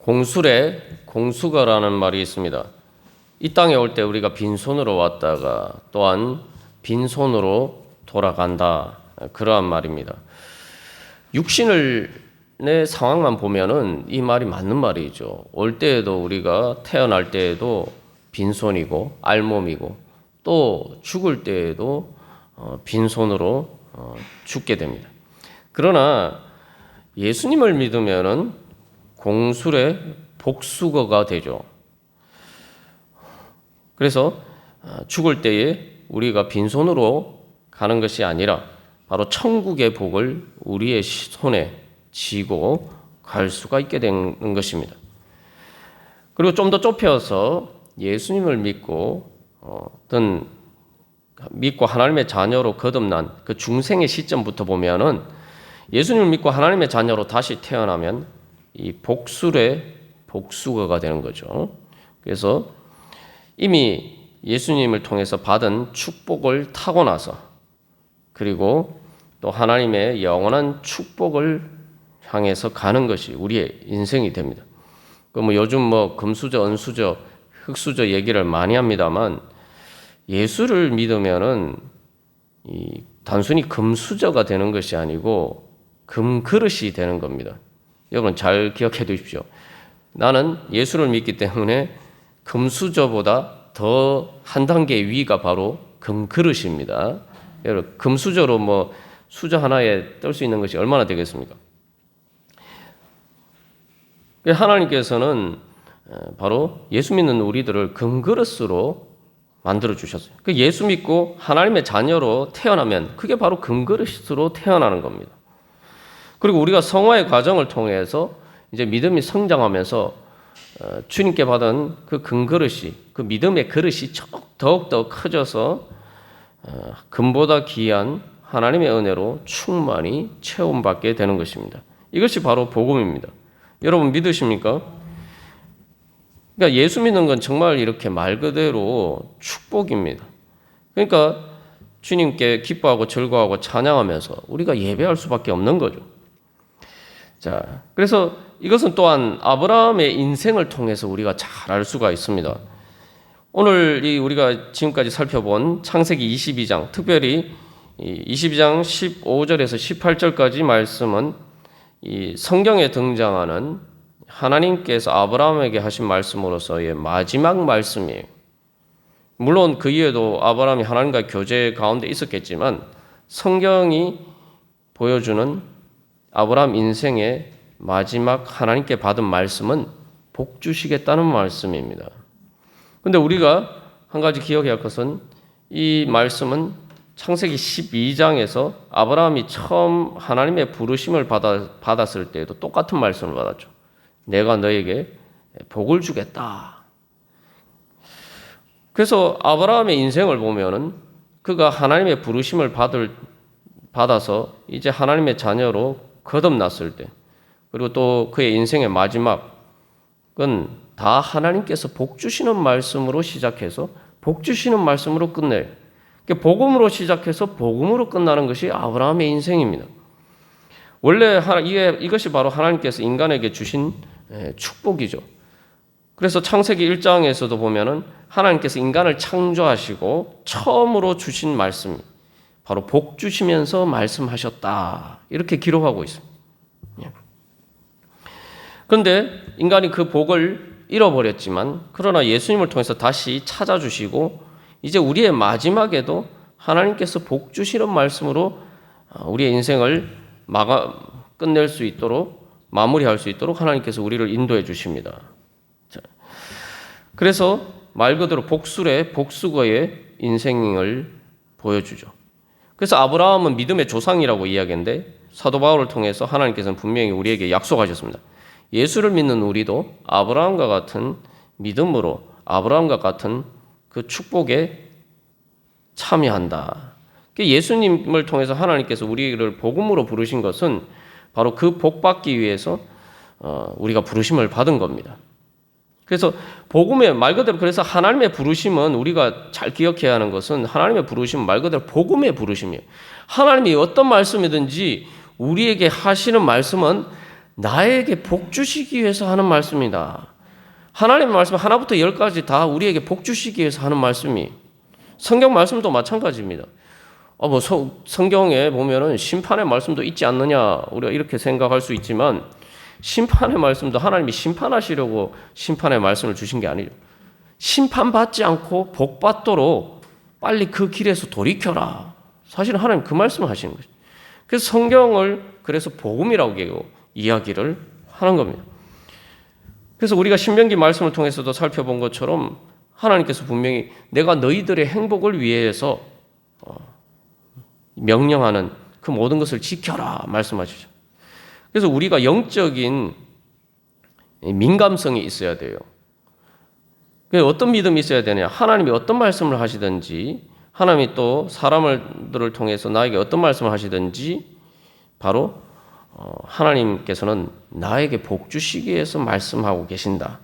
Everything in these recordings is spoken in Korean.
공술에 공수거라는 말이 있습니다. 이 땅에 올 때 우리가 빈손으로 왔다가 또한 빈손으로 돌아간다. 그러한 말입니다. 육신의 상황만 보면은 이 말이 맞는 말이죠. 올 때에도 우리가 태어날 때에도 빈손이고 알몸이고 또 죽을 때에도 빈손으로 죽게 됩니다. 그러나 예수님을 믿으면은 공술의 복수거가 되죠. 그래서 죽을 때에 우리가 빈손으로 가는 것이 아니라 바로 천국의 복을 우리의 손에 쥐고 갈 수가 있게 되는 것입니다. 그리고 좀 더 좁혀서 예수님을 믿고 믿고 하나님의 자녀로 거듭난 그 중생의 시점부터 보면은 예수님을 믿고 하나님의 자녀로 다시 태어나면 이 복술의 복수거가 되는 거죠. 그래서 이미 예수님을 통해서 받은 축복을 타고나서 그리고 또 하나님의 영원한 축복을 향해서 가는 것이 우리의 인생이 됩니다. 요즘 금수저, 은수저, 흙수저 얘기를 많이 합니다만 예수를 믿으면은 단순히 금수저가 되는 것이 아니고 금그릇이 되는 겁니다. 여러분 잘 기억해 두십시오. 나는 예수를 믿기 때문에 금수저보다 더 한 단계 위가 바로 금그릇입니다. 여러분 금수저로 수저 하나에 뜰 수 있는 것이 얼마나 되겠습니까? 하나님께서는 바로 예수 믿는 우리들을 금그릇으로 만들어 주셨어요. 예수 믿고 하나님의 자녀로 태어나면 그게 바로 금그릇으로 태어나는 겁니다. 그리고 우리가 성화의 과정을 통해서 이제 믿음이 성장하면서 주님께 받은 그 금그릇이, 그 믿음의 그릇이 더욱더 커져서 금보다 귀한 하나님의 은혜로 충만히 체험받게 되는 것입니다. 이것이 바로 복음입니다. 여러분 믿으십니까? 그러니까 예수 믿는 건 정말 이렇게 말 그대로 축복입니다. 그러니까 주님께 기뻐하고 즐거워하고 찬양하면서 우리가 예배할 수밖에 없는 거죠. 자, 그래서 이것은 또한 아브라함의 인생을 통해서 우리가 잘 알 수가 있습니다. 오늘 우리가 지금까지 살펴본 창세기 22장, 특별히 22장 15절에서 18절까지 말씀은 이 성경에 등장하는 하나님께서 아브라함에게 하신 말씀으로서의 마지막 말씀이에요. 물론 그 이후에도 아브라함이 하나님과 교제 가운데 있었겠지만 성경이 보여주는 아브라함 인생의 마지막 하나님께 받은 말씀은 복 주시겠다는 말씀입니다. 그런데 우리가 한 가지 기억해야 할 것은 이 말씀은 창세기 12장에서 아브라함이 처음 하나님의 부르심을 받았을 때에도 똑같은 말씀을 받았죠. 내가 너에게 복을 주겠다. 그래서 아브라함의 인생을 보면은 그가 하나님의 부르심을 받아서 이제 하나님의 자녀로 거듭났을 때, 그리고 또 그의 인생의 마지막은 다 하나님께서 복 주시는 말씀으로 시작해서 복 주시는 말씀으로 끝내요. 복음으로 시작해서 복음으로 끝나는 것이 아브라함의 인생입니다. 원래 이것이 바로 하나님께서 인간에게 주신 축복이죠. 그래서 창세기 1장에서도 보면은 하나님께서 인간을 창조하시고 처음으로 주신 말씀이 바로 복 주시면서 말씀하셨다. 이렇게 기록하고 있습니다. 그런데 인간이 그 복을 잃어버렸지만 그러나 예수님을 통해서 다시 찾아주시고 이제 우리의 마지막에도 하나님께서 복 주시는 말씀으로 우리의 인생을 끝낼 수 있도록 마무리할 수 있도록 하나님께서 우리를 인도해 주십니다. 그래서 말 그대로 복술의 복수거의 인생을 보여주죠. 그래서 아브라함은 믿음의 조상이라고 이야기했는데 사도 바울을 통해서 하나님께서는 분명히 우리에게 약속하셨습니다. 예수를 믿는 우리도 아브라함과 같은 믿음으로 아브라함과 같은 그 축복에 참여한다. 예수님을 통해서 하나님께서 우리를 복음으로 부르신 것은 바로 그 복 받기 위해서 우리가 부르심을 받은 겁니다. 그래서 복음의 말 그대로 그래서 하나님의 부르심은 우리가 잘 기억해야 하는 것은 하나님의 부르심은 말 그대로 복음의 부르심이에요. 하나님이 어떤 말씀이든지 우리에게 하시는 말씀은 나에게 복 주시기 위해서 하는 말씀이다. 하나님의 말씀 하나부터 열까지 다 우리에게 복 주시기 위해서 하는 말씀이. 성경 말씀도 마찬가지입니다. 성경에 보면은 심판의 말씀도 있지 않느냐, 우리가 이렇게 생각할 수 있지만, 심판의 말씀도 하나님이 심판하시려고 심판의 말씀을 주신 게 아니죠. 심판받지 않고 복 받도록 빨리 그 길에서 돌이켜라. 사실은 하나님 그 말씀을 하시는 거죠. 그래서 성경을 그래서 복음이라고 이야기를 하는 겁니다. 그래서 우리가 신명기 말씀을 통해서도 살펴본 것처럼 하나님께서 분명히 내가 너희들의 행복을 위해서 명령하는 그 모든 것을 지켜라 말씀하시죠. 그래서 우리가 영적인 민감성이 있어야 돼요. 어떤 믿음이 있어야 되냐? 하나님이 어떤 말씀을 하시든지, 하나님이 또 사람들을 통해서 나에게 어떤 말씀을 하시든지, 바로 하나님께서는 나에게 복 주시기 위해서 말씀하고 계신다.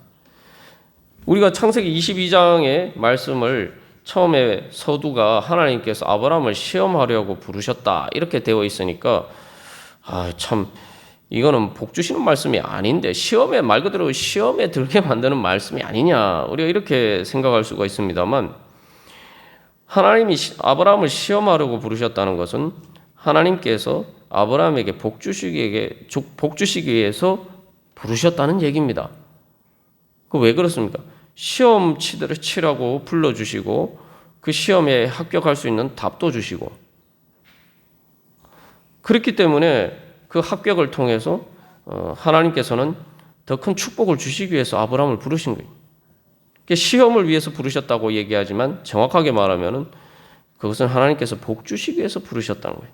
우리가 창세기 22장의 말씀을 처음에 서두가 하나님께서 아브라함을 시험하려고 부르셨다 이렇게 되어 있으니까 참 이거는 복 주시는 말씀이 아닌데, 시험에, 말 그대로 시험에 들게 만드는 말씀이 아니냐, 우리가 이렇게 생각할 수가 있습니다만, 하나님이 아브라함을 시험하려고 부르셨다는 것은 하나님께서 아브라함에게 복 주시기 위해서 부르셨다는 얘기입니다. 그 왜 그렇습니까? 시험 치라고 불러주시고 그 시험에 합격할 수 있는 답도 주시고, 그렇기 때문에 그 합격을 통해서 하나님께서는 더 큰 축복을 주시기 위해서 아브라함을 부르신 거예요. 시험을 위해서 부르셨다고 얘기하지만 정확하게 말하면 그것은 하나님께서 복 주시기 위해서 부르셨다는 거예요.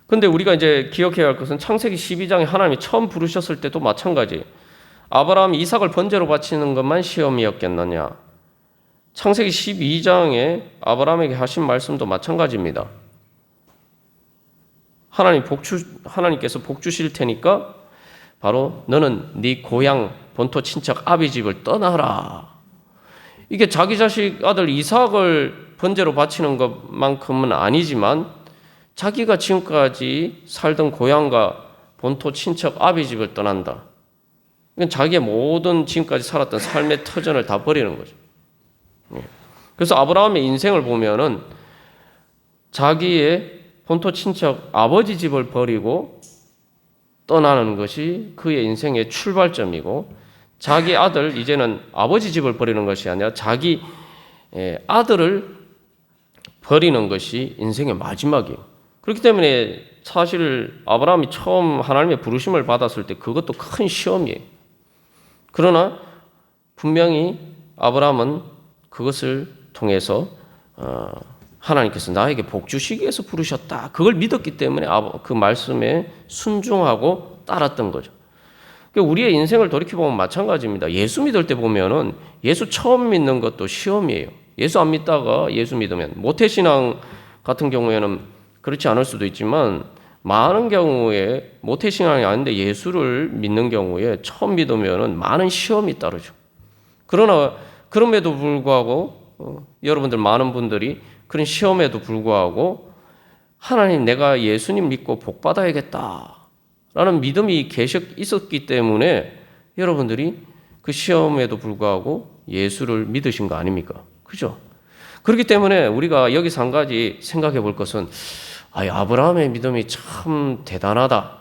그런데 우리가 이제 기억해야 할 것은 창세기 12장에 하나님이 처음 부르셨을 때도 마찬가지예요. 아브라함이 이삭을 번제로 바치는 것만 시험이었겠느냐. 창세기 12장에 아브라함에게 하신 말씀도 마찬가지입니다. 하나님께서 복 주실 테니까 바로 너는 네 고향 본토 친척 아비 집을 떠나라. 이게 자기 자식 아들 이삭을 번제로 바치는 것만큼은 아니지만 자기가 지금까지 살던 고향과 본토 친척 아비 집을 떠난다. 이건 자기의 모든 지금까지 살았던 삶의 터전을 다 버리는 거죠. 그래서 아브라함의 인생을 보면은 자기의 본토 친척 아버지 집을 버리고 떠나는 것이 그의 인생의 출발점이고, 자기 아들, 이제는 아버지 집을 버리는 것이 아니라 자기 아들을 버리는 것이 인생의 마지막이에요. 그렇기 때문에 사실 아브라함이 처음 하나님의 부르심을 받았을 때 그것도 큰 시험이에요. 그러나 분명히 아브라함은 그것을 통해서 하나님께서 나에게 복 주시기 위해서 부르셨다, 그걸 믿었기 때문에 그 말씀에 순종하고 따랐던 거죠. 우리의 인생을 돌이켜보면 마찬가지입니다. 예수 믿을 때 보면은 예수 처음 믿는 것도 시험이에요. 예수 안 믿다가 예수 믿으면, 모태신앙 같은 경우에는 그렇지 않을 수도 있지만 많은 경우에 모태신앙이 아닌데 예수를 믿는 경우에 처음 믿으면은 많은 시험이 따르죠. 그러나 그럼에도 불구하고 여러분들 많은 분들이 그런 시험에도 불구하고 하나님, 내가 예수님 믿고 복 받아야겠다라는 믿음이 있었기 때문에 여러분들이 그 시험에도 불구하고 예수를 믿으신 거 아닙니까? 그죠? 그렇기 때문에 우리가 여기서 한 가지 생각해 볼 것은, 아브라함의 믿음이 참 대단하다.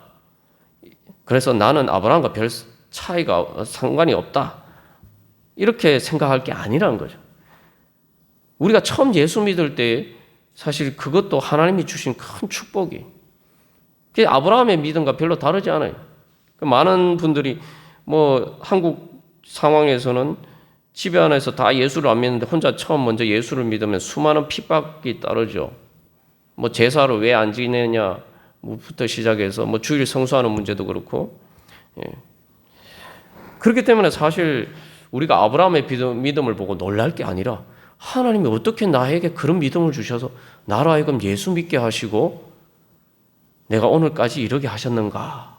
그래서 나는 아브라함과 별 상관이 없다. 이렇게 생각할 게 아니라는 거죠. 우리가 처음 예수 믿을 때 사실 그것도 하나님이 주신 큰 축복이, 아브라함의 믿음과 별로 다르지 않아요. 많은 분들이 한국 상황에서는 집에 안에서 다 예수를 안 믿는데 혼자 처음 먼저 예수를 믿으면 수많은 핍박이 따르죠. 제사를 왜 안 지내냐부터 시작해서 주일 성수하는 문제도 그렇고. 그렇기 때문에 사실 우리가 아브라함의 믿음을 보고 놀랄 게 아니라, 하나님이 어떻게 나에게 그런 믿음을 주셔서 나로 하여금 예수 믿게 하시고 내가 오늘까지 이러게 하셨는가.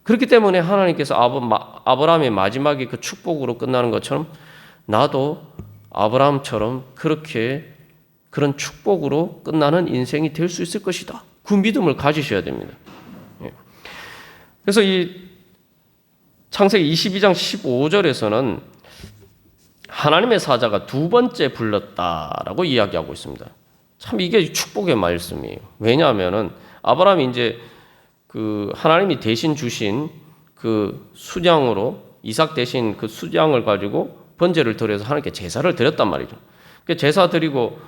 그렇기 때문에 하나님께서 아브라함의 마지막이 그 축복으로 끝나는 것처럼 나도 아브라함처럼 그런 축복으로 끝나는 인생이 될 수 있을 것이다. 그 믿음을 가지셔야 됩니다. 그래서 이 창세기 22장 15절에서는 하나님의 사자가 두 번째 불렀다라고 이야기하고 있습니다. 참 이게 축복의 말씀이에요. 왜냐하면은 아브라함이 이제 그 하나님이 대신 주신 그 수장으로 이삭 대신 그 수장을 가지고 번제를 드려서 하나님께 제사를 드렸단 말이죠. 그 제사 드리고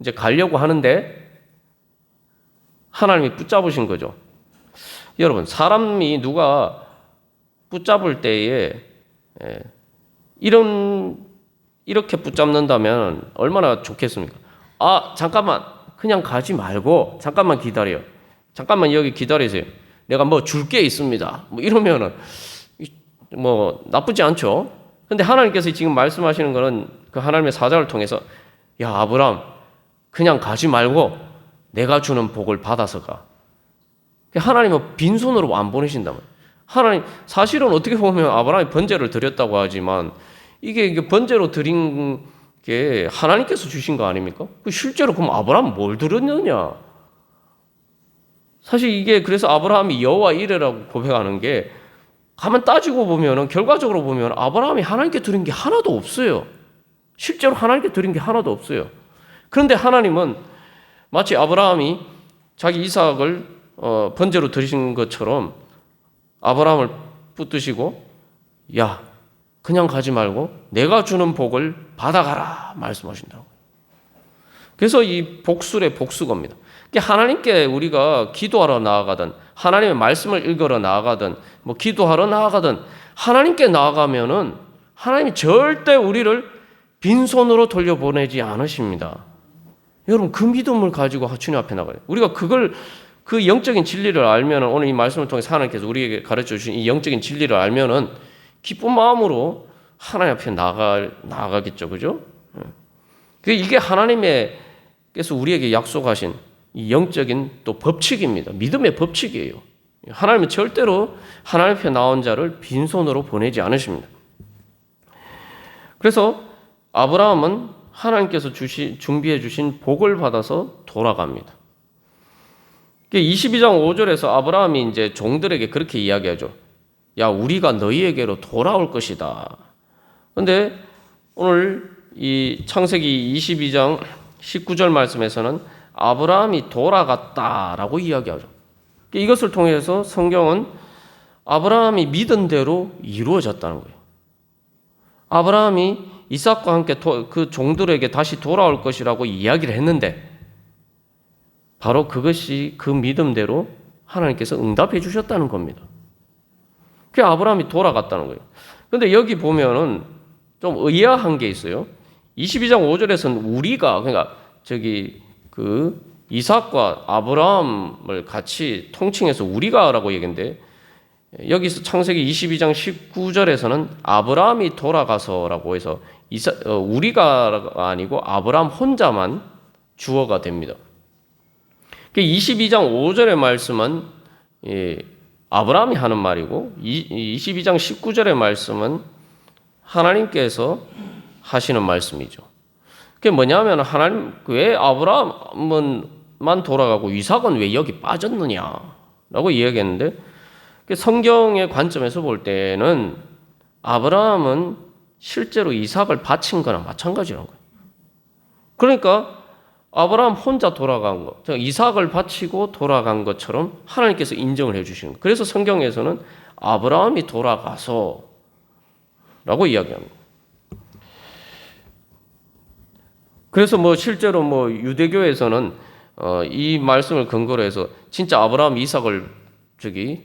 이제 가려고 하는데 하나님이 붙잡으신 거죠. 여러분, 사람이 누가 붙잡을 때에 이렇게 붙잡는다면 얼마나 좋겠습니까? 아, 잠깐만, 그냥 가지 말고 잠깐만 기다려. 잠깐만 여기 기다리세요. 내가 뭐 줄 게 있습니다. 뭐 이러면은 뭐 나쁘지 않죠. 근데 하나님께서 지금 말씀하시는 거는 그 하나님의 사자를 통해서 야, 아브라함, 그냥 가지 말고 내가 주는 복을 받아서 가. 하나님은 빈손으로 안 보내신단 말이에요. 하나님, 사실은 어떻게 보면 아브라함이 번제를 드렸다고 하지만 이게 번제로 드린 게 하나님께서 주신 거 아닙니까? 실제로 그럼 아브라함은 뭘 드렸느냐? 사실 이게 그래서 아브라함이 여호와 이레라고 고백하는 게 가만 따지고 보면은 결과적으로 보면 아브라함이 하나님께 드린 게 하나도 없어요. 실제로 하나님께 드린 게 하나도 없어요. 그런데 하나님은 마치 아브라함이 자기 이삭을 번제로 드리신 것처럼 아브라함을 붙드시고 야, 그냥 가지 말고 내가 주는 복을 받아가라 말씀하신다고. 그래서 이 복술의 복수겁니다. 하나님께 우리가 기도하러 나아가든 하나님의 말씀을 읽으러 나아가든 뭐 기도하러 나아가든 하나님께 나아가면은 하나님이 절대 우리를 빈손으로 돌려보내지 않으십니다. 여러분, 그 믿음을 가지고 주님 앞에 나가요. 우리가 그 영적인 진리를 알면, 오늘 이 말씀을 통해서 하나님께서 우리에게 가르쳐 주신 이 영적인 진리를 알면은 기쁜 마음으로 하나님 앞에 나아가겠죠. 그죠? 이게 하나님께서 우리에게 약속하신 이 영적인 또 법칙입니다. 믿음의 법칙이에요. 하나님은 절대로 하나님 앞에 나온 자를 빈손으로 보내지 않으십니다. 그래서 아브라함은 하나님께서 준비해 주신 복을 받아서 돌아갑니다. 22장 5절에서 아브라함이 이제 종들에게 그렇게 이야기하죠. 야, 우리가 너희에게로 돌아올 것이다. 그런데 오늘 이 창세기 22장 19절 말씀에서는 아브라함이 돌아갔다라고 이야기하죠. 이것을 통해서 성경은 아브라함이 믿은 대로 이루어졌다는 거예요. 아브라함이 이삭과 함께 그 종들에게 다시 돌아올 것이라고 이야기를 했는데 바로 그것이 그 믿음대로 하나님께서 응답해 주셨다는 겁니다. 그 아브라함이 돌아갔다는 거예요. 그런데 여기 보면은 좀 의아한 게 있어요. 22장 5절에서는 우리가, 그러니까 그 이삭과 아브라함을 같이 통칭해서 우리가라고 얘기했는데 여기서 창세기 22장 19절에서는 아브라함이 돌아가서라고 해서 우리가 아니고 아브라함 혼자만 주어가 됩니다. 22장 5절의 말씀은 아브라함이 하는 말이고 22장 19절의 말씀은 하나님께서 하시는 말씀이죠. 그게 뭐냐면 하나님 왜 아브라함만 돌아가고 이삭은 왜 여기 빠졌느냐라고 이야기했는데 성경의 관점에서 볼 때는 아브라함은 실제로 이삭을 바친 거나 마찬가지라는 거예요. 그러니까 아브라함 혼자 돌아간 것, 이삭을 바치고 돌아간 것처럼 하나님께서 인정을 해주시는 거예요. 그래서 성경에서는 아브라함이 돌아가서 라고 이야기합니다. 그래서 실제로 유대교에서는 이 말씀을 근거로 해서 진짜 아브라함 이삭을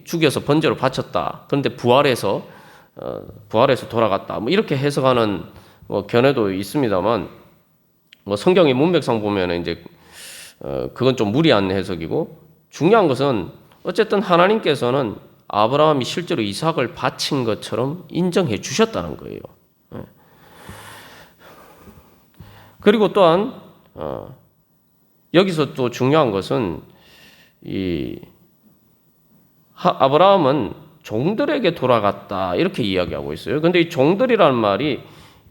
죽여서 번제로 바쳤다. 그런데 부활해서 돌아갔다. 이렇게 해석하는 견해도 있습니다만 성경의 문맥상 보면 이제 그건 좀 무리한 해석이고 중요한 것은 어쨌든 하나님께서는 아브라함이 실제로 이삭을 바친 것처럼 인정해 주셨다는 거예요. 그리고 또한 여기서 또 중요한 것은 아브라함은 종들에게 돌아갔다 이렇게 이야기하고 있어요. 그런데 이 종들이라는 말이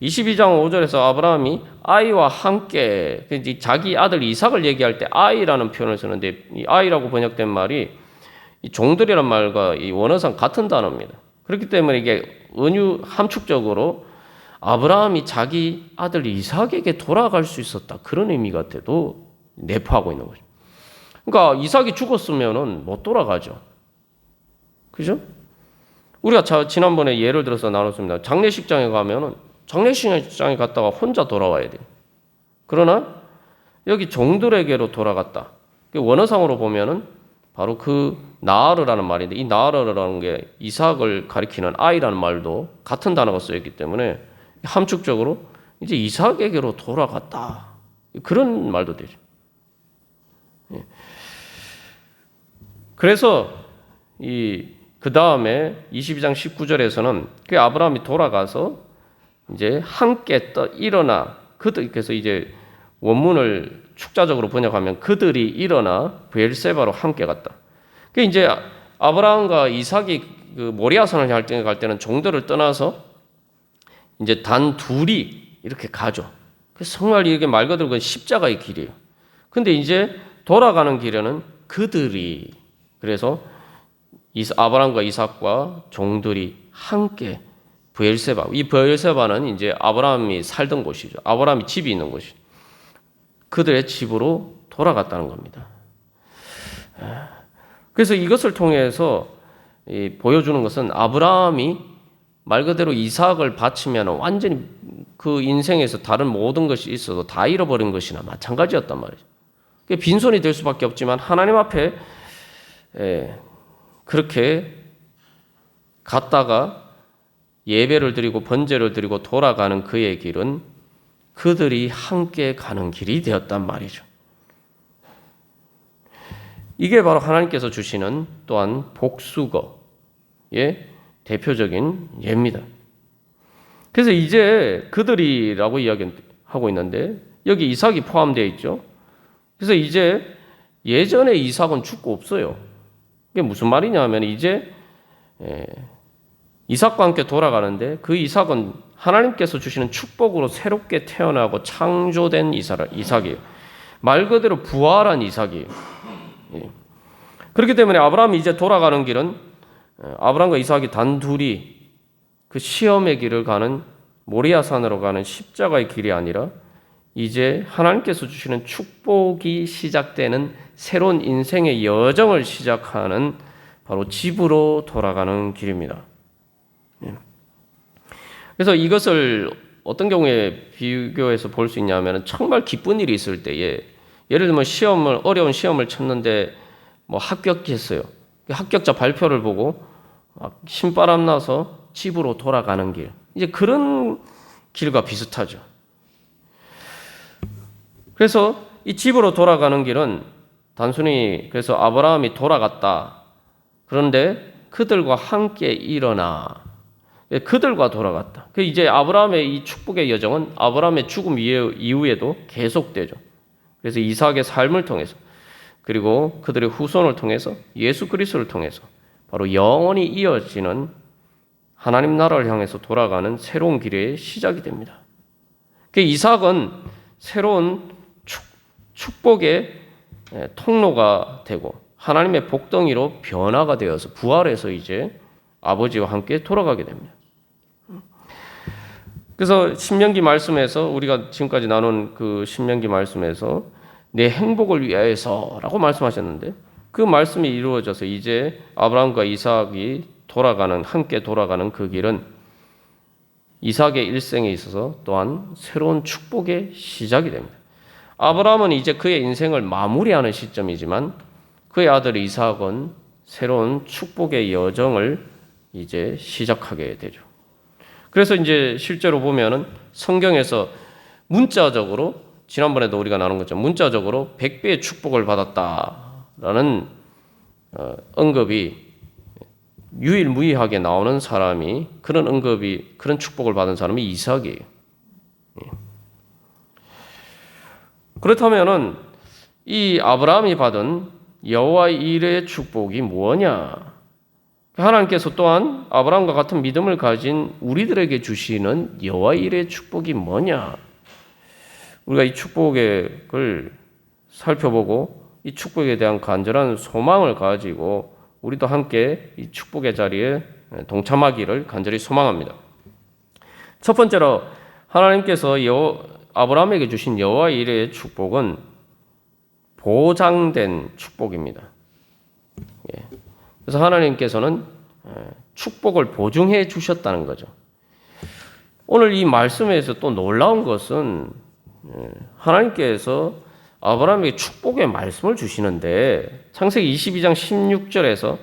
22장 5절에서 아브라함이 아이와 함께 자기 아들 이삭을 얘기할 때 아이라는 표현을 쓰는데 이 아이라고 번역된 말이 이 종들이란 말과 이 원어상 같은 단어입니다. 그렇기 때문에 이게 함축적으로 아브라함이 자기 아들 이삭에게 돌아갈 수 있었다. 그런 의미가 돼도 내포하고 있는 거죠. 그러니까 이삭이 죽었으면은 못 돌아가죠. 그죠? 우리가 지난번에 예를 들어서 나눴습니다. 장례식장에 가면은 장례식장에 갔다가 혼자 돌아와야 돼요. 그러나 여기 종들에게로 돌아갔다. 원어상으로 보면은 바로 그 나아르라는 말인데, 이 나아르라는 게 이삭을 가리키는 아이라는 말도 같은 단어가 쓰였기 때문에 함축적으로 이제 이삭에게로 돌아갔다. 그런 말도 되죠. 그래서 그 다음에 22장 19절에서는 그 아브라함이 돌아가서 이제 함께 일어나 그래서 이제 원문을 축자적으로 번역하면 그들이 일어나 브엘세바로 함께 갔다. 그 이제 아브라함과 이삭이 그 모리아산을 갈 때는 종들을 떠나서 이제 단 둘이 이렇게 가죠. 그래서 정말 이게 말 그대로 그 십자가의 길이에요. 근데 이제 돌아가는 길에는 그들이, 그래서 아브라함과 이삭과 종들이 함께 브엘세바, 이 브엘세바는 이제 아브라함이 살던 곳이죠. 아브라함이 집이 있는 곳이죠. 그들의 집으로 돌아갔다는 겁니다. 그래서 이것을 통해서 보여주는 것은 아브라함이 말 그대로 이삭을 바치면 완전히 그 인생에서 다른 모든 것이 있어도 다 잃어버린 것이나 마찬가지였단 말이죠. 빈손이 될 수밖에 없지만 하나님 앞에 그렇게 갔다가 예배를 드리고 번제를 드리고 돌아가는 그의 길은 그들이 함께 가는 길이 되었단 말이죠. 이게 바로 하나님께서 주시는 또한 복수거의 대표적인 예입니다. 그래서 이제 그들이라고 이야기하고 있는데 여기 이삭이 포함되어 있죠. 그래서 이제 예전에 이삭은 죽고 없어요. 이게 무슨 말이냐 하면 이제 이삭과 함께 돌아가는데 그 이삭은 하나님께서 주시는 축복으로 새롭게 태어나고 창조된 이삭이에요. 말 그대로 부활한 이삭이에요. 그렇기 때문에 아브라함이 이제 돌아가는 길은 아브라함과 이삭이 단둘이 그 시험의 길을 가는 모리아산으로 가는 십자가의 길이 아니라 이제 하나님께서 주시는 축복이 시작되는 새로운 인생의 여정을 시작하는 바로 집으로 돌아가는 길입니다. 그래서 이것을 어떤 경우에 비교해서 볼 수 있냐면 정말 기쁜 일이 있을 때에 예를 들면 어려운 시험을 쳤는데 합격했어요. 합격자 발표를 보고 신바람 나서 집으로 돌아가는 길. 이제 그런 길과 비슷하죠. 그래서 이 집으로 돌아가는 길은 단순히 그래서 아브라함이 돌아갔다. 그런데 그들과 함께 일어나. 그들과 돌아갔다. 이제 아브라함의 이 축복의 여정은 아브라함의 죽음 이후에도 계속되죠. 그래서 이삭의 삶을 통해서 그리고 그들의 후손을 통해서 예수 그리스도를 통해서 바로 영원히 이어지는 하나님 나라를 향해서 돌아가는 새로운 길의 시작이 됩니다. 이삭은 새로운 축복의 통로가 되고 하나님의 복덩이로 변화가 되어서 부활해서 이제 아버지와 함께 돌아가게 됩니다. 그래서 신명기 말씀에서 우리가 지금까지 나눈 그 신명기 말씀에서 내 행복을 위하여서라고 말씀하셨는데 그 말씀이 이루어져서 이제 아브라함과 이삭이 함께 돌아가는 그 길은 이삭의 일생에 있어서 또한 새로운 축복의 시작이 됩니다. 아브라함은 이제 그의 인생을 마무리하는 시점이지만 그의 아들 이삭은 새로운 축복의 여정을 이제 시작하게 되죠. 그래서 이제 실제로 보면은 성경에서 문자적으로 지난번에도 우리가 나눈 것처럼 문자적으로 100배의 축복을 받았다라는 언급이 유일무이하게 나오는 사람이 그런 축복을 받은 사람이 이삭이에요. 그렇다면은 이 아브라함이 받은 여호와의 일의 축복이 뭐냐? 하나님께서 또한 아브라함과 같은 믿음을 가진 우리들에게 주시는 여호와의 일의 축복이 뭐냐? 우리가 이 축복을 살펴보고 이 축복에 대한 간절한 소망을 가지고 우리도 함께 이 축복의 자리에 동참하기를 간절히 소망합니다. 첫 번째로 하나님께서 아브라함에게 주신 여호와 이레의 축복은 보장된 축복입니다. 그래서 하나님께서는 축복을 보증해 주셨다는 거죠. 오늘 이 말씀에서 또 놀라운 것은 하나님께서 아브라함에게 축복의 말씀을 주시는데 창세기 22장 16절에서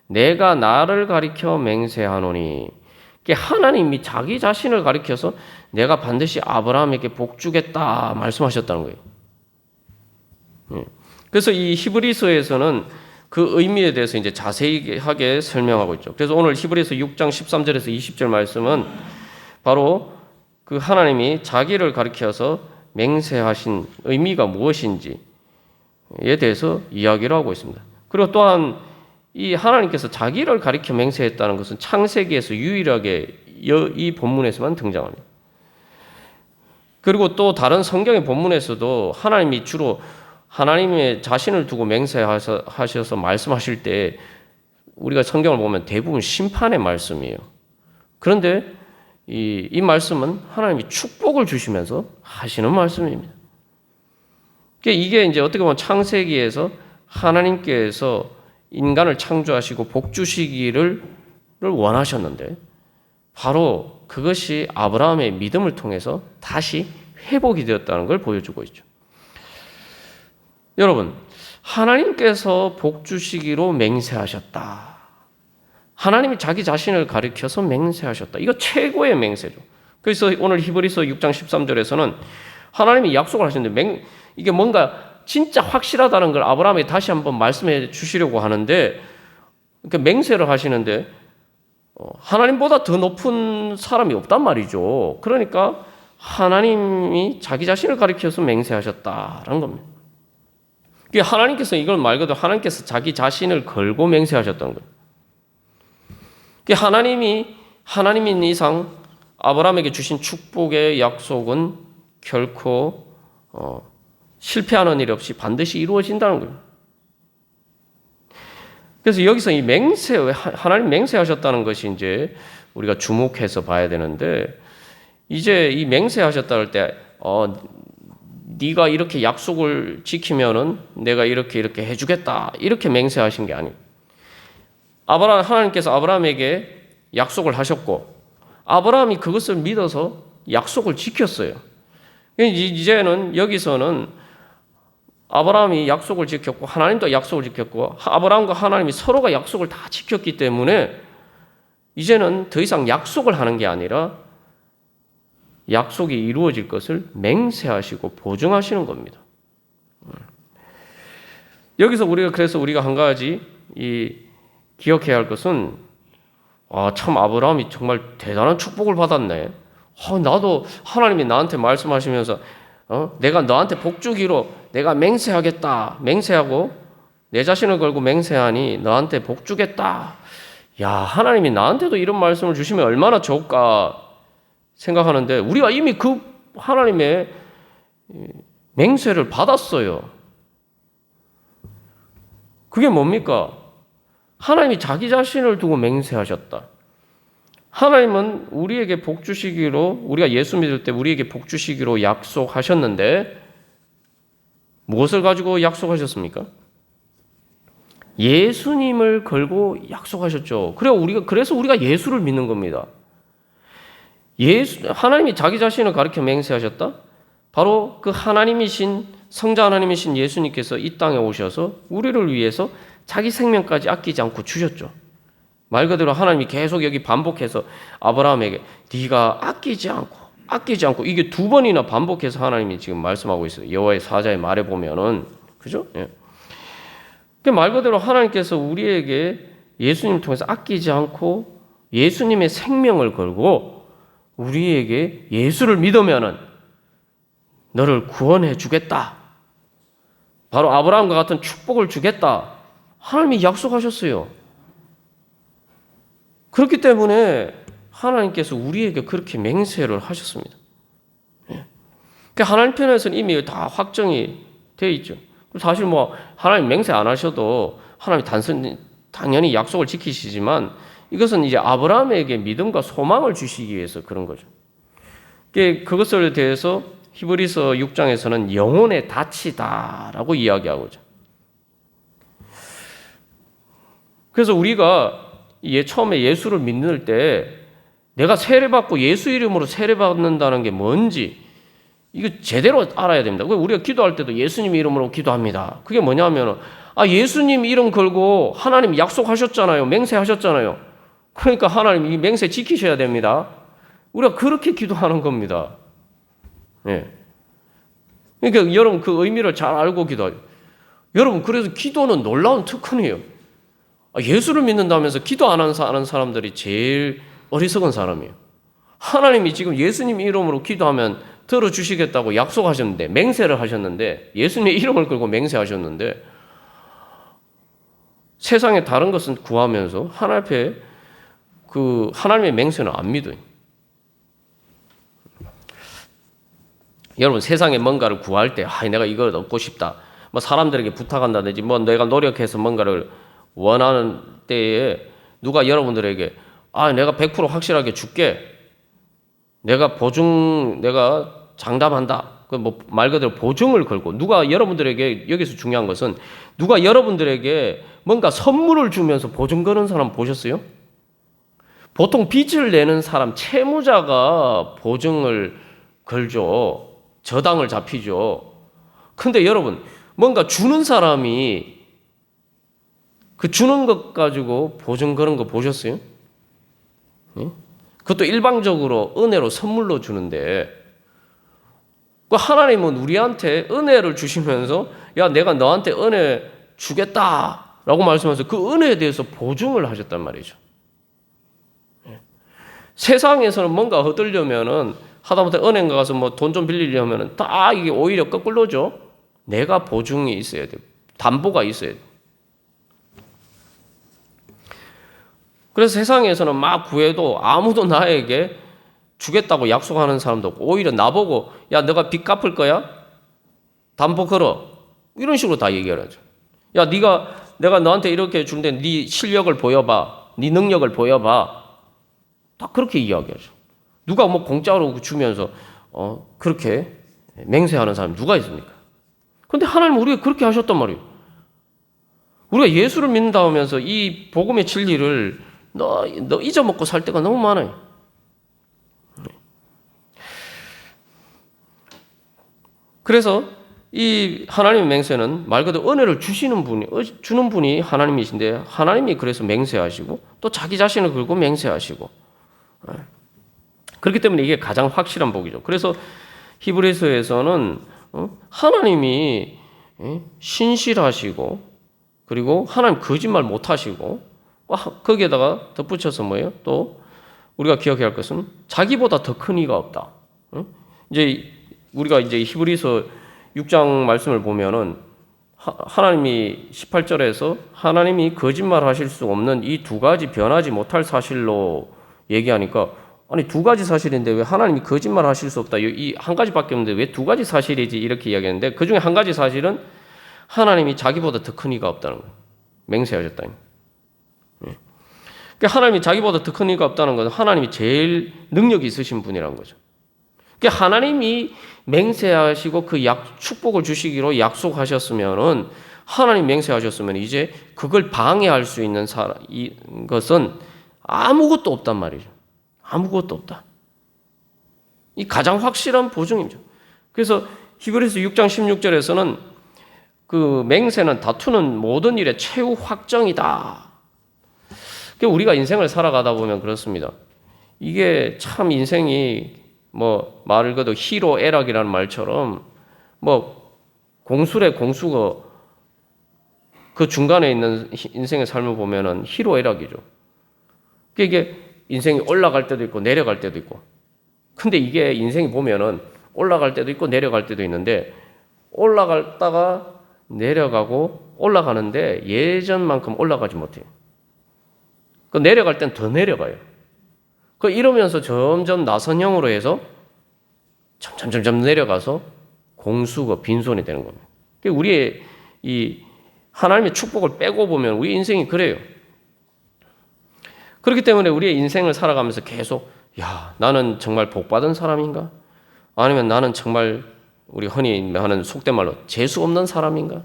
내가 나를 가리켜 맹세하노니, 하나님이 자기 자신을 가리켜서 내가 반드시 아브라함에게 복 주겠다 말씀하셨다는 거예요. 그래서 이 히브리서에서는 그 의미에 대해서 이제 자세하게 설명하고 있죠. 그래서 오늘 히브리서 6장 13절에서 20절 말씀은 바로 그 하나님이 자기를 가리켜서 맹세하신 의미가 무엇인지에 대해서 이야기를 하고 있습니다. 그리고 또한 이 하나님께서 자기를 가리켜 맹세했다는 것은 창세기에서 유일하게 이 본문에서만 등장합니다. 그리고 또 다른 성경의 본문에서도 하나님이 주로 하나님의 자신을 두고 맹세하셔서 말씀하실 때 우리가 성경을 보면 대부분 심판의 말씀이에요. 그런데 이 말씀은 하나님이 축복을 주시면서 하시는 말씀입니다. 이게 이제 어떻게 보면 창세기에서 하나님께서 인간을 창조하시고 복 주시기를 원하셨는데 바로 그것이 아브라함의 믿음을 통해서 다시 회복이 되었다는 걸 보여주고 있죠. 여러분, 하나님께서 복 주시기로 맹세하셨다. 하나님이 자기 자신을 가리켜서 맹세하셨다. 이거 최고의 맹세죠. 그래서 오늘 히브리서 6장 13절에서는 하나님이 약속을 하셨는데 이게 뭔가 진짜 확실하다는 걸 아브라함이 다시 한번 말씀해 주시려고 하는데 맹세를 하시는데 하나님보다 더 높은 사람이 없단 말이죠. 그러니까 하나님이 자기 자신을 가리켜서 맹세하셨다라는 겁니다. 하나님께서 이걸 말 그대로 하나님께서 자기 자신을 걸고 맹세하셨다는 거예요. 하나님인 이상 아브라함에게 주신 축복의 약속은 결코 실패하는 일 없이 반드시 이루어진다는 거예요. 그래서 여기서 이 하나님 맹세하셨다는 것이 이제 우리가 주목해서 봐야 되는데, 이제 이 맹세하셨다 할 때, 네가 이렇게 약속을 지키면은 내가 이렇게 해주겠다. 이렇게 맹세하신 게 아니에요. 하나님께서 아브라함에게 약속을 하셨고, 아브라함이 그것을 믿어서 약속을 지켰어요. 이제는 여기서는 아브라함이 약속을 지켰고 하나님도 약속을 지켰고 아브라함과 하나님이 서로가 약속을 다 지켰기 때문에 이제는 더 이상 약속을 하는 게 아니라 약속이 이루어질 것을 맹세하시고 보증하시는 겁니다. 여기서 우리가 한 가지 기억해야 할 것은 참 아브라함이 정말 대단한 축복을 받았네. 나도 하나님이 나한테 말씀하시면서 내가 너한테 복 주기로 내가 맹세하고 내 자신을 걸고 맹세하니 너한테 복 주겠다. 야, 하나님이 나한테도 이런 말씀을 주시면 얼마나 좋을까 생각하는데 우리가 이미 그 하나님의 맹세를 받았어요. 그게 뭡니까? 하나님이 자기 자신을 두고 맹세하셨다. 하나님은 우리에게 복 주시기로, 우리가 예수 믿을 때 우리에게 복 주시기로 약속하셨는데 무엇을 가지고 약속하셨습니까? 예수님을 걸고 약속하셨죠. 그래서 우리가 예수를 믿는 겁니다. 하나님이 자기 자신을 가리켜 맹세하셨다? 바로 그 성자 하나님이신 예수님께서 이 땅에 오셔서 우리를 위해서 자기 생명까지 아끼지 않고 주셨죠. 말 그대로 하나님이 계속 여기 반복해서 아브라함에게 네가 아끼지 않고 이게 두 번이나 반복해서 하나님이 지금 말씀하고 있어요. 여호와의 사자의 말에 보면은 그죠? 예. 말 그대로 하나님께서 우리에게 예수님 통해서 아끼지 않고 예수님의 생명을 걸고 우리에게 예수를 믿으면은 너를 구원해 주겠다. 바로 아브라함과 같은 축복을 주겠다. 하나님이 약속하셨어요. 그렇기 때문에 하나님께서 우리에게 그렇게 맹세를 하셨습니다. 하나님 편에서는 이미 다 확정이 되어 있죠. 사실 하나님 맹세 안 하셔도 하나님이 단순히 당연히 약속을 지키시지만 이것은 이제 아브라함에게 믿음과 소망을 주시기 위해서 그런 거죠. 그것을 대해서 히브리서 6장에서는 영혼의 다치다라고 이야기하고죠. 그래서 우리가 처음에 예수를 믿는 때 내가 세례받고 예수 이름으로 세례받는다는 게 뭔지 이거 제대로 알아야 됩니다. 우리가 기도할 때도 예수님 이름으로 기도합니다. 그게 뭐냐면 예수님 이름 걸고 하나님 약속하셨잖아요. 맹세하셨잖아요. 그러니까 하나님 이 맹세 지키셔야 됩니다. 우리가 그렇게 기도하는 겁니다. 예. 그러니까 여러분 그 의미를 잘 알고 기도하죠. 여러분 그래서 기도는 놀라운 특권이에요. 예수를 믿는다면서 기도 안 하는 사람들이 제일 어리석은 사람이에요. 하나님이 지금 예수님 이름으로 기도하면 들어주시겠다고 약속하셨는데, 맹세를 하셨는데, 예수님의 이름을 걸고 맹세하셨는데, 세상에 다른 것은 구하면서 하나님 앞에 하나님의 맹세는 안 믿어요. 여러분 세상에 뭔가를 구할 때 내가 이걸 얻고 싶다. 사람들에게 부탁한다든지 내가 노력해서 뭔가를 원하는 때에 누가 여러분들에게 내가 100% 확실하게 줄게. 내가 장담한다. 말 그대로 보증을 걸고 누가 여러분들에게 여기서 중요한 것은 누가 여러분들에게 뭔가 선물을 주면서 보증 거는 사람 보셨어요? 보통 빚을 내는 사람 채무자가 보증을 걸죠. 저당을 잡히죠. 근데 여러분 뭔가 주는 사람이 그 주는 것 가지고 보증 거는 거 보셨어요? 예? 그것도 일방적으로 은혜로 선물로 주는데 하나님은 우리한테 은혜를 주시면서 내가 너한테 은혜 주겠다라고 말씀하셔서 그 은혜에 대해서 보증을 하셨단 말이죠. 예. 세상에서는 뭔가 얻으려면은 하다못해 은행 가서 돈 좀 빌리려면은 다 이게 오히려 거꾸로죠. 내가 보증이 있어야 돼요. 담보가 있어야 돼요. 그래서 세상에서는 막 구해도 아무도 나에게 주겠다고 약속하는 사람도 없고 오히려 나보고 너가 빚 갚을 거야? 담보 걸어. 이런 식으로 다 얘기를 하죠. 내가 너한테 이렇게 주는데 네 실력을 보여봐. 네 능력을 보여봐. 다 그렇게 이야기하죠. 누가 공짜로 주면서 그렇게 맹세하는 사람이 누가 있습니까? 근데 하나님은 우리가 그렇게 하셨단 말이에요. 우리가 예수를 믿는다 하면서 이 복음의 진리를 너 잊어먹고 살 때가 너무 많아요. 그래서 이 하나님의 맹세는 말 그대로 은혜를 주는 분이 하나님이신데 하나님이 그래서 맹세하시고 또 자기 자신을 걸고 맹세하시고 그렇기 때문에 이게 가장 확실한 복이죠. 그래서 히브리서에서는 하나님이 신실하시고 그리고 하나님 거짓말 못하시고 거기에다가 덧붙여서 뭐예요? 또 우리가 기억해야 할 것은 자기보다 더 큰 이가 없다. 이제 우리가 히브리서 6장 말씀을 보면은 하나님이 18절에서 하나님이 거짓말 하실 수 없는 이 두 가지 변하지 못할 사실로 얘기하니까 두 가지 사실인데 왜 하나님이 거짓말 하실 수 없다. 이 한 가지밖에 없는데 왜 두 가지 사실이지 이렇게 이야기하는데 그 중에 한 가지 사실은 하나님이 자기보다 더 큰 이가 없다는 거예요. 맹세하셨다는 거예요. 그러니까 하나님이 자기보다 더 큰 이가 없다는 것은 하나님이 제일 능력이 있으신 분이라는 거죠. 그러니까 하나님이 맹세하시고 그 축복을 주시기로 약속하셨으면은 하나님 맹세하셨으면 이제 그걸 방해할 수 있는 것은 아무것도 없단 말이죠. 아무것도 없다. 이 가장 확실한 보증이죠. 그래서 히브리서 6장 16절에서는 그 맹세는 다투는 모든 일의 최후 확정이다. 우리가 인생을 살아가다 보면 그렇습니다. 이게 참 인생이 말 그대로 희로애락이라는 말처럼 공술의 공수가 그 중간에 있는 인생의 삶을 보면은 희로애락이죠. 이게 인생이 올라갈 때도 있고 내려갈 때도 있고. 근데 이게 인생이 보면은 올라갈 때도 있고 내려갈 때도 있는데 올라갔다가 내려가고 올라가는데 예전만큼 올라가지 못해요. 내려갈 땐 더 내려가요. 이러면서 점점 나선형으로 해서 점점 내려가서 공수가 빈손이 되는 겁니다. 우리의 이 하나님의 축복을 빼고 보면 우리 인생이 그래요. 그렇기 때문에 우리의 인생을 살아가면서 계속 나는 정말 복받은 사람인가? 아니면 나는 정말 우리 흔히 하는 속된 말로 재수 없는 사람인가?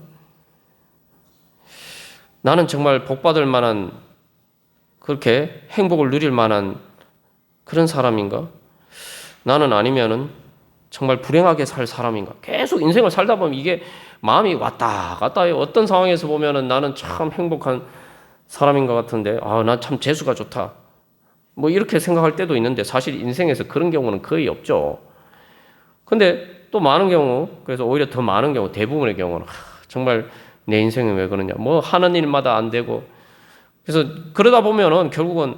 나는 정말 복받을 만한 그렇게 행복을 누릴 만한 그런 사람인가? 나는 아니면은 정말 불행하게 살 사람인가? 계속 인생을 살다 보면 이게 마음이 왔다 갔다 해요. 어떤 상황에서 보면은 나는 참 행복한 사람인 것 같은데, 난 참 재수가 좋다. 뭐 이렇게 생각할 때도 있는데 사실 인생에서 그런 경우는 거의 없죠. 근데 또 많은 경우, 그래서 오히려 더 많은 경우, 대부분의 경우는 정말 내 인생이 왜 그러냐. 뭐 하는 일마다 안 되고. 그래서 그러다 보면은 결국은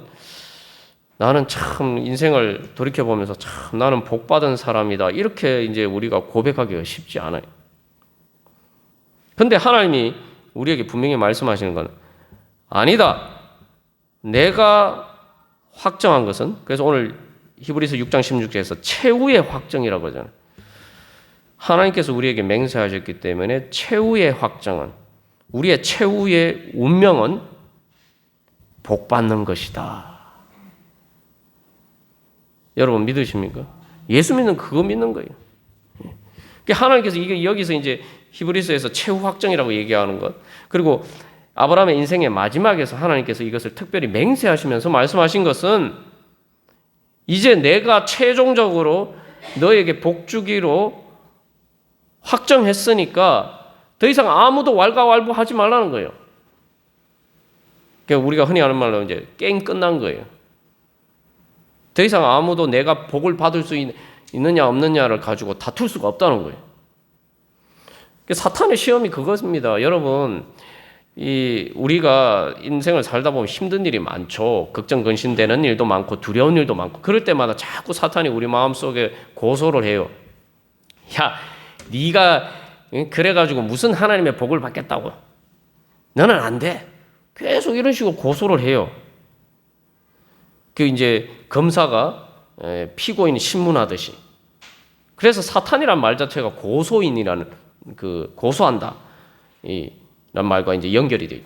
나는 참 인생을 돌이켜보면서 참 나는 복받은 사람이다. 이렇게 이제 우리가 고백하기가 쉽지 않아요. 근데 하나님이 우리에게 분명히 말씀하시는 건 아니다. 내가 확정한 것은, 그래서 오늘 히브리서 6장 16절에서 최후의 확정이라고 하잖아요. 하나님께서 우리에게 맹세하셨기 때문에 최후의 확정은, 우리의 최후의 운명은 복받는 것이다. 여러분 믿으십니까? 예수 믿는 그거 믿는 거예요. 하나님께서 이게 여기서 이제 히브리서에서 최후 확정이라고 얘기하는 것, 그리고 아브라함의 인생의 마지막에서 하나님께서 이것을 특별히 맹세하시면서 말씀하신 것은 이제 내가 최종적으로 너에게 복 주기로 확정했으니까 더 이상 아무도 왈가왈부하지 말라는 거예요. 그러니까 우리가 흔히 하는 말로 이제 게임 끝난 거예요. 더 이상 아무도 내가 복을 받을 수 있느냐 없느냐를 가지고 다툴 수가 없다는 거예요. 사탄의 시험이 그것입니다. 여러분, 우리가 인생을 살다 보면 힘든 일이 많죠. 걱정근심되는 일도 많고 두려운 일도 많고, 그럴 때마다 자꾸 사탄이 우리 마음속에 고소를 해요. 야, 네가 그래가지고 무슨 하나님의 복을 받겠다고? 너는 안 돼. 계속 이런 식으로 고소를 해요. 그 이제 검사가 피고인 신문하듯이. 그래서 사탄이란 말 자체가 고소인이라는, 그 고소한다 란 말과 이제 연결이 돼요.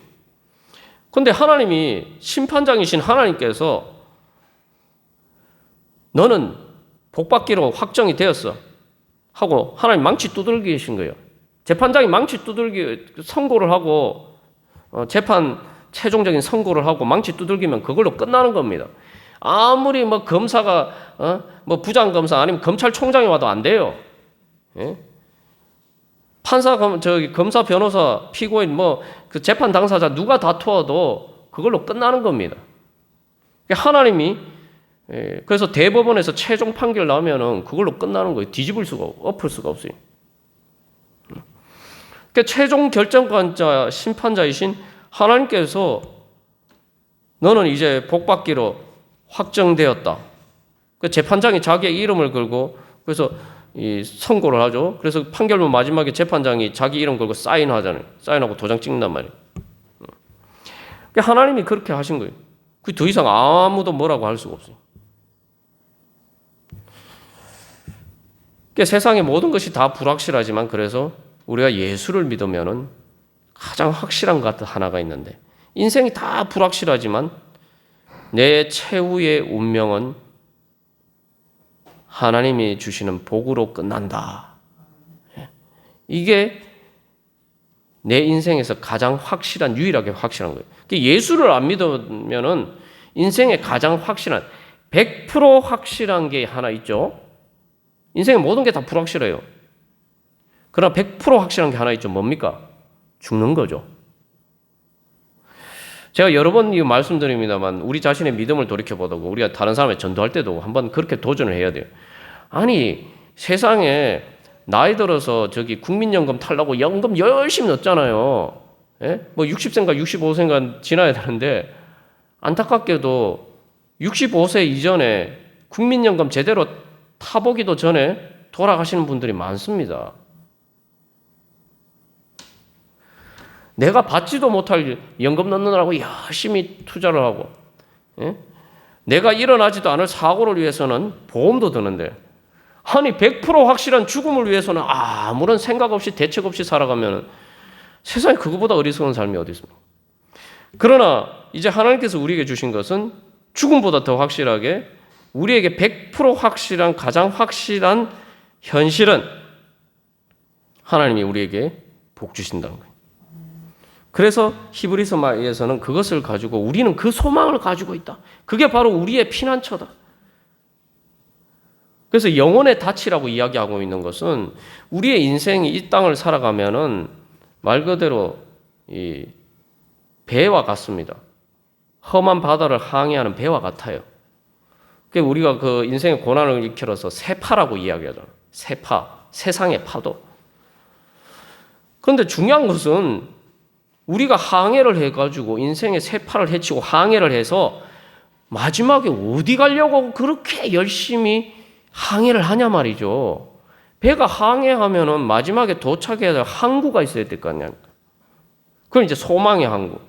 그런데 하나님이, 심판장이신 하나님께서 너는 복받기로 확정이 되었어 하고 하나님 망치 두들기신 거예요. 재판장이 망치 두들기 선고를 하고 재판 최종적인 선고를 하고 망치 두들기면 그걸로 끝나는 겁니다. 아무리 뭐 검사가 뭐 부장검사 아니면 검찰총장이 와도 안 돼요. 예? 판사, 검사, 변호사, 피고인, 뭐 그 재판 당사자 누가 다투어도 그걸로 끝나는 겁니다. 하나님이, 그래서 대법원에서 최종 판결 나오면은 그걸로 끝나는 거예요. 뒤집을 수가, 엎을 수가 없어요. 그러니까 최종 결정권자, 심판자이신 하나님께서 너는 이제 복받기로 확정되었다. 그 재판장이 자기의 이름을 걸고, 그래서 이 선고를 하죠. 그래서 판결문 마지막에 재판장이 자기 이름 걸고 사인하잖아요. 사인하고 도장 찍는단 말이에요. 하나님이 그렇게 하신 거예요. 그 더 이상 아무도 뭐라고 할 수가 없어요. 세상의 모든 것이 다 불확실하지만, 그래서 우리가 예수를 믿으면은 가장 확실한 것 하나가 있는데, 인생이 다 불확실하지만 내 최후의 운명은 하나님이 주시는 복으로 끝난다. 이게 내 인생에서 가장 확실한, 유일하게 확실한 거예요. 예수를 안 믿으면은 인생의 가장 확실한, 100% 확실한 게 하나 있죠. 인생의 모든 게 다 불확실해요. 그러나 100% 확실한 게 하나 있죠. 뭡니까? 죽는 거죠. 제가 여러 번 말씀드립니다만, 우리 자신의 믿음을 돌이켜보고 우리가 다른 사람에 전도할 때도 한번 그렇게 도전을 해야 돼요. 아니, 세상에 나이 들어서 국민연금 타려고 연금 열심히 넣었잖아요. 예? 뭐 60세인가 65세인가 지나야 되는데, 안타깝게도 65세 이전에 국민연금 제대로 타보기도 전에 돌아가시는 분들이 많습니다. 내가 받지도 못할 연금 넣느라고 열심히 투자를 하고, 예? 내가 일어나지도 않을 사고를 위해서는 보험도 드는데, 아니 100% 확실한 죽음을 위해서는 아무런 생각 없이 대책 없이 살아가면 세상에 그거보다 어리석은 삶이 어디 있습니까? 그러나 이제 하나님께서 우리에게 주신 것은 죽음보다 더 확실하게 우리에게 100% 확실한 가장 확실한 현실은 하나님이 우리에게 복 주신다는 거예요. 그래서 히브리서에서는 그것을 가지고 우리는 그 소망을 가지고 있다. 그게 바로 우리의 피난처다. 그래서 영혼의 닻이라고 이야기하고 있는 것은 우리의 인생이 이 땅을 살아가면은 말 그대로 이 배와 같습니다. 험한 바다를 항해하는 배와 같아요. 그러니까 우리가 그 인생의 고난을 일컬어서 세파라고 이야기하잖아요. 세파, 세상의 파도. 그런데 중요한 것은 우리가 항해를 해가지고 인생의 세파를 헤치고 항해를 해서 마지막에 어디 가려고 그렇게 열심히 항해를 하냐 말이죠. 배가 항해하면은 마지막에 도착해야 될 항구가 있어야 될 거 아니야. 그건 이제 소망의 항구.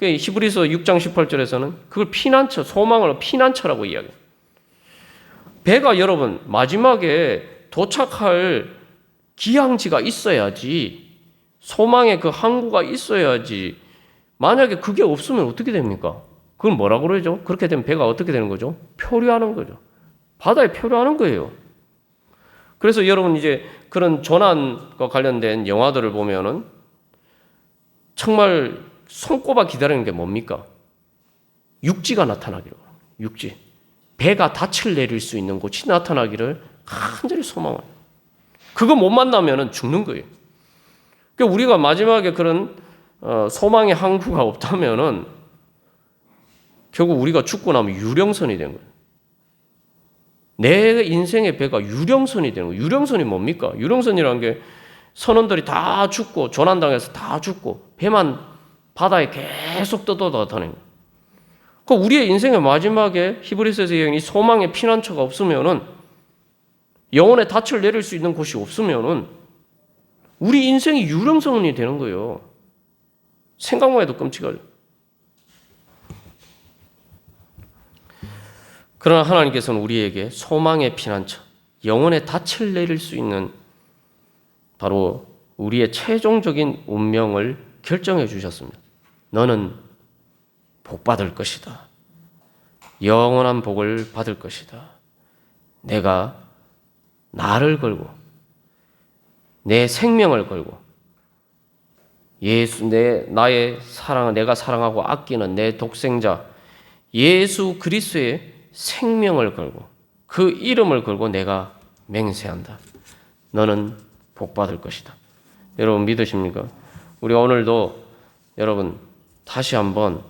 히브리서 6장 18절에서는 그걸 피난처, 소망을 피난처라고 이야기해요. 배가 여러분 마지막에 도착할 기항지가 있어야지, 소망의 그 항구가 있어야지. 만약에 그게 없으면 어떻게 됩니까? 그건 뭐라고 그러죠? 그렇게 되면 배가 어떻게 되는 거죠? 표류하는 거죠. 바다에 표류하는 거예요. 그래서 여러분 이제 그런 조난과 관련된 영화들을 보면은 정말 손꼽아 기다리는 게 뭡니까? 육지가 나타나기를. 육지. 배가 닻을 내릴 수 있는 곳이 나타나기를 간절히 소망해요. 그거 못 만나면은 죽는 거예요. 그러니까 우리가 마지막에 그런 소망의 항구가 없다면은 결국 우리가 죽고 나면 유령선이 되는 거예요. 내 인생의 배가 유령선이 되는 거예요. 유령선이 뭡니까? 유령선이라는 게 선원들이 다 죽고 조난당해서 다 죽고 배만 바다에 계속 떠돌아다니는 거예요. 그러니까 우리의 인생의 마지막에 히브리서에서 얘기하는 이 소망의 피난처가 없으면은, 영혼의 닻을 내릴 수 있는 곳이 없으면은 우리 인생이 유령선이 되는 거예요. 생각만 해도 끔찍하죠. 그러나 하나님께서는 우리에게 소망의 피난처, 영혼의 닻을 내릴 수 있는 바로 우리의 최종적인 운명을 결정해 주셨습니다. 너는 복받을 것이다. 영원한 복을 받을 것이다. 내가 나를 걸고 내 생명을 걸고 나의 사랑, 내가 사랑하고 아끼는 내 독생자 예수 그리스도의 생명을 걸고 그 이름을 걸고 내가 맹세한다. 너는 복받을 것이다. 여러분 믿으십니까? 우리 오늘도 여러분 다시 한번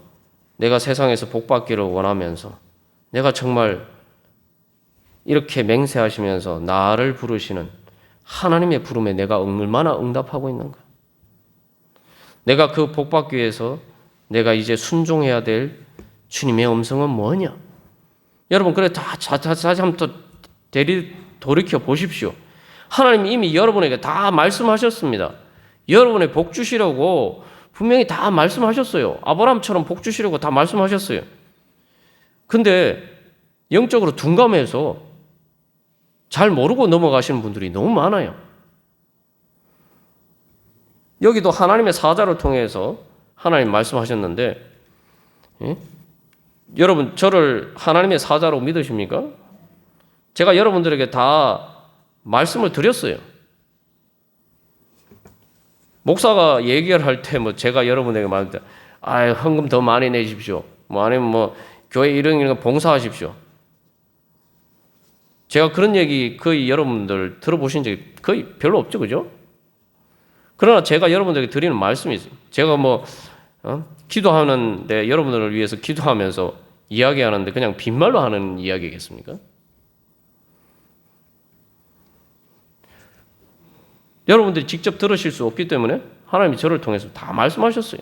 내가 세상에서 복받기를 원하면서 내가 정말 이렇게 맹세하시면서 나를 부르시는 하나님의 부름에 내가 얼마나 응답하고 있는가? 내가 그 복받기 위해서 내가 이제 순종해야 될 주님의 음성은 뭐냐? 여러분 그래 다시 한번 돌이켜 보십시오. 하나님이 이미 여러분에게 다 말씀하셨습니다. 여러분의 복 주시려고 분명히 다 말씀하셨어요. 아브라함처럼 복 주시려고 다 말씀하셨어요. 근데 영적으로 둔감해서 잘 모르고 넘어가시는 분들이 너무 많아요. 여기도 하나님의 사자를 통해서 하나님 말씀하셨는데, 여러분 저를 하나님의 사자로 믿으십니까? 제가 여러분들에게 다 말씀을 드렸어요. 목사가 얘기를 할 때 제가 여러분에게 말할 때 헌금 더 많이 내십시오. 아니면 교회 이런 거 봉사하십시오. 제가 그런 얘기 거의 여러분들 들어보신 적이 거의 별로 없죠. 그죠? 그러나 제가 여러분들에게 드리는 말씀이 있어요. 제가 기도하는데 여러분들을 위해서 기도하면서 이야기하는데 그냥 빈말로 하는 이야기겠습니까? 여러분들이 직접 들으실 수 없기 때문에 하나님이 저를 통해서 다 말씀하셨어요.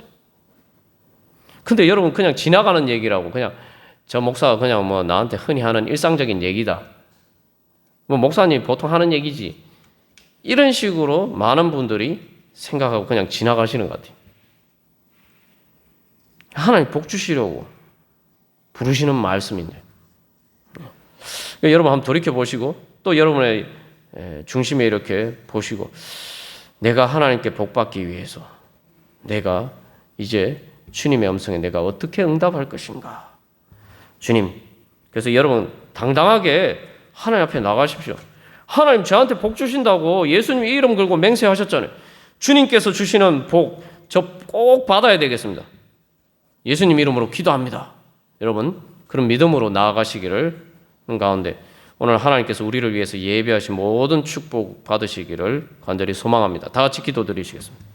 근데 여러분 그냥 지나가는 얘기라고 그냥 저 목사가 그냥 나한테 흔히 하는 일상적인 얘기다. 목사님 보통 하는 얘기지. 이런 식으로 많은 분들이 생각하고 그냥 지나가시는 것 같아요. 하나님 복 주시려고 부르시는 말씀인데. 여러분 한번 돌이켜 보시고 또 여러분의 중심에 이렇게 보시고 내가 하나님께 복 받기 위해서 내가 이제 주님의 음성에 내가 어떻게 응답할 것인가. 주님. 그래서 여러분 당당하게 하나님 앞에 나가십시오. 하나님 저한테 복 주신다고 예수님 이름 걸고 맹세하셨잖아요. 주님께서 주시는 복 저 꼭 받아야 되겠습니다. 예수님 이름으로 기도합니다. 여러분 그런 믿음으로 나아가시기를 가운데 오늘 하나님께서 우리를 위해서 예비하신 모든 축복 받으시기를 간절히 소망합니다. 다 같이 기도드리시겠습니다.